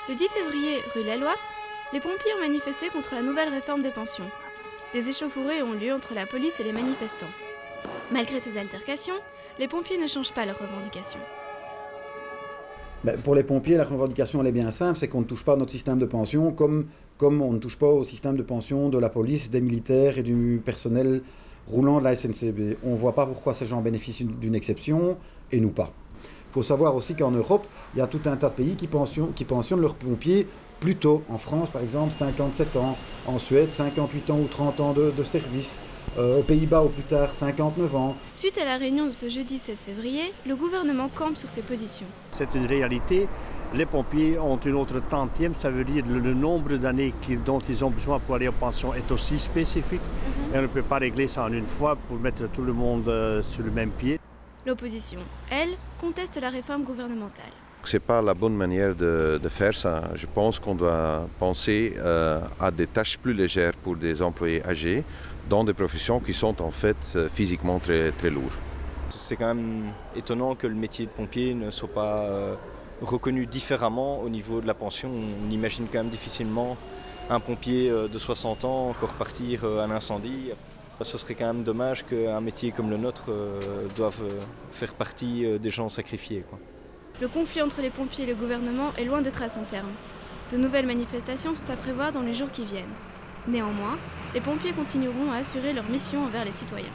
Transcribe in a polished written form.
Le 10 février, rue Laloy, les pompiers ont manifesté contre la nouvelle réforme des pensions. Des échauffourées ont lieu entre la police et les manifestants. Malgré ces altercations, les pompiers ne changent pas leurs revendications. Pour les pompiers, la revendication elle est bien simple, c'est qu'on ne touche pas à notre système de pension comme on ne touche pas au système de pension de la police, des militaires et du personnel roulant de la SNCB. On ne voit pas pourquoi ces gens bénéficient d'une exception et nous pas. Il faut savoir aussi qu'en Europe, il y a tout un tas de pays qui pensionnent leurs pompiers plus tôt. En France, par exemple, 57 ans. En Suède, 58 ans ou 30 ans de service. Aux Pays-Bas, au plus tard, 59 ans. Suite à la réunion de ce jeudi 16 février, le gouvernement campe sur ses positions. C'est une réalité. Les pompiers ont une autre tantième, ça veut dire le nombre d'années dont ils ont besoin pour aller en pension est aussi spécifique. Et on ne peut pas régler ça en une fois pour mettre tout le monde sur le même pied. L'opposition, elle, conteste la réforme gouvernementale. Ce n'est pas la bonne manière de faire ça. Je pense qu'on doit penser à des tâches plus légères pour des employés âgés dans des professions qui sont en fait physiquement très, très lourdes. C'est quand même étonnant que le métier de pompier ne soit pas reconnu différemment au niveau de la pension. On imagine quand même difficilement un pompier de 60 ans encore partir à l'incendie. Ce serait quand même dommage qu'un métier comme le nôtre doive faire partie des gens sacrifiés, quoi. Le conflit entre les pompiers et le gouvernement est loin d'être à son terme. De nouvelles manifestations sont à prévoir dans les jours qui viennent. Néanmoins, les pompiers continueront à assurer leur mission envers les citoyens.